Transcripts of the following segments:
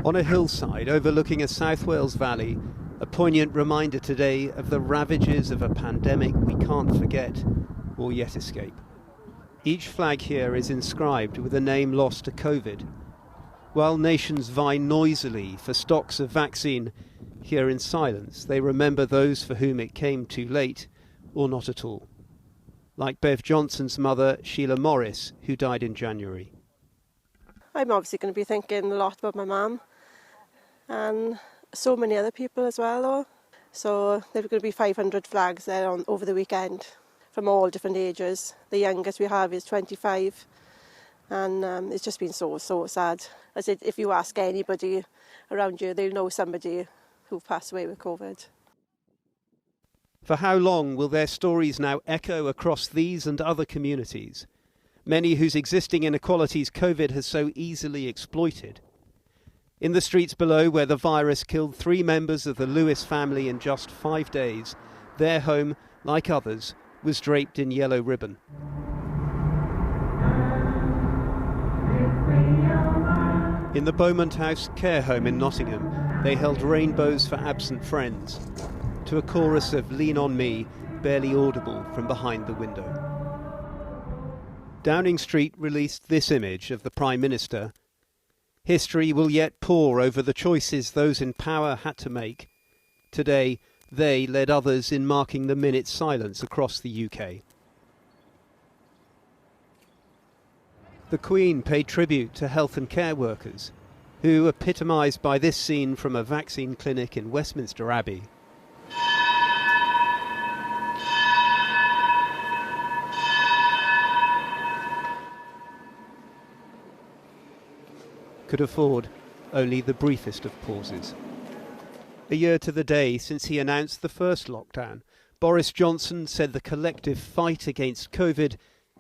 On a hillside overlooking a South Wales valley, a poignant reminder today of the ravages of a pandemic we can't forget or yet escape. Each flag here is inscribed with a name lost to COVID. While nations vie noisily for stocks of vaccine, here in silence they remember those for whom it came too late or not at all. Like Bev Johnson's mother, Sheila Morris, who died in January. I'm obviously going to be thinking a lot about my mum and so many other people as well, though. So there's going to be 500 flags there over the weekend from all different ages. The youngest we have is 25, and it's just been so sad. I said, if you ask anybody around you, they'll know somebody who passed away with COVID. For how long will their stories now echo across these and other communities, many whose existing inequalities COVID has so easily exploited? In the streets below, where the virus killed 3 members of the Lewis family in just 5 days, their home, like others, was draped in yellow ribbon. In the Beaumont House care home in Nottingham, they held rainbows for absent friends, to a chorus of Lean on Me, barely audible from behind the window. Downing Street released this image of the Prime Minister. History will yet pore over the choices those in power had to make. Today, they led others in marking the minute's silence across the UK. The Queen paid tribute to health and care workers, who, epitomised by this scene from a vaccine clinic in Westminster Abbey, could afford only the briefest of pauses. A year to the day since he announced the first lockdown, Boris Johnson said the collective fight against COVID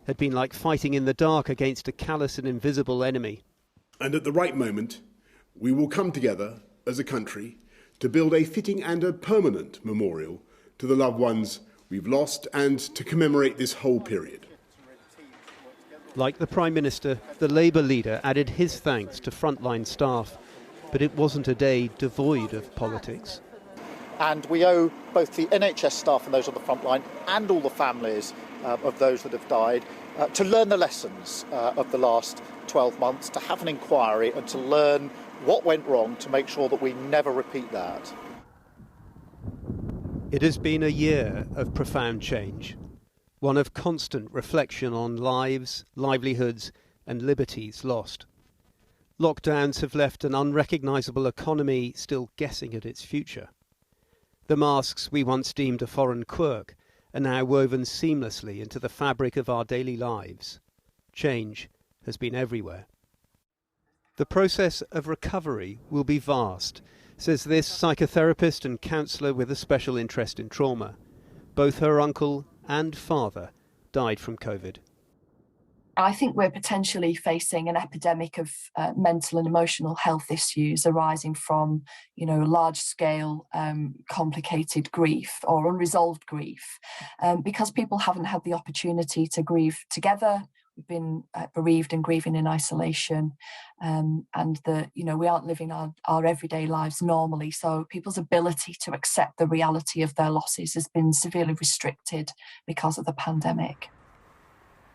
had been like fighting in the dark against a callous and invisible enemy. And at the right moment, we will come together as a country to build a fitting and a permanent memorial to the loved ones we've lost and to commemorate this whole period. Like the Prime Minister, the Labour leader added his thanks to frontline staff, but it wasn't a day devoid of politics. And we owe both the NHS staff and those on the front line and all the families of those that have died to learn the lessons of the last 12 months, to have an inquiry and to learn what went wrong to make sure that we never repeat that. It has been a year of profound change. One of constant reflection on lives, livelihoods and liberties lost. Lockdowns have left an unrecognisable economy still guessing at its future. The masks we once deemed a foreign quirk are now woven seamlessly into the fabric of our daily lives. Change has been everywhere. The process of recovery will be vast, says this psychotherapist and counsellor with a special interest in trauma. Both her uncle and father died from COVID. I think we're potentially facing an epidemic of mental and emotional health issues arising from, large-scale, complicated grief or unresolved grief, because people haven't had the opportunity to grieve together. We've been bereaved and grieving in isolation, and we aren't living our everyday lives normally. So people's ability to accept the reality of their losses has been severely restricted because of the pandemic.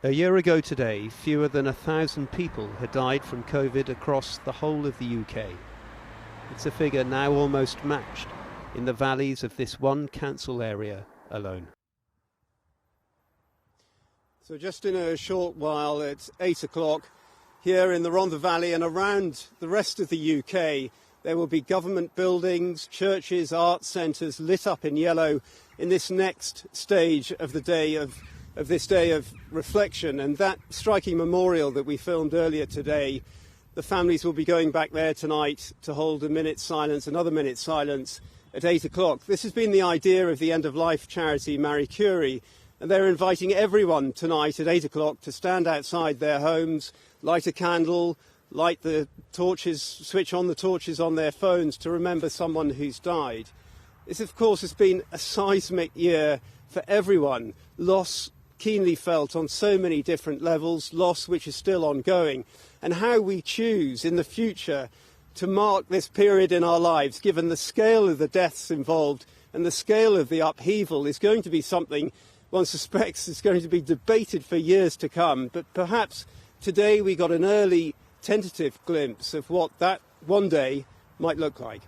A year ago today, fewer than 1,000 people had died from COVID across the whole of the UK. It's a figure now almost matched in the valleys of this one council area alone. So just in a short while, it's 8 o'clock here in the Rhondda Valley, and around the rest of the UK, there will be government buildings, churches, arts centres lit up in yellow in this next stage of the day of this day of reflection. And that striking memorial that we filmed earlier today, the families will be going back there tonight to hold another minute's silence at 8 o'clock. This has been the idea of the End of Life charity Marie Curie, and they're inviting everyone tonight at 8 o'clock to stand outside their homes, light a candle, light the torches, switch on the torches on their phones to remember someone who's died. This, of course, has been a seismic year for everyone. Loss keenly felt on so many different levels, loss which is still ongoing, and how we choose in the future to mark this period in our lives, given the scale of the deaths involved and the scale of the upheaval, is going to be something one suspects is going to be debated for years to come. But perhaps today we got an early tentative glimpse of what that one day might look like.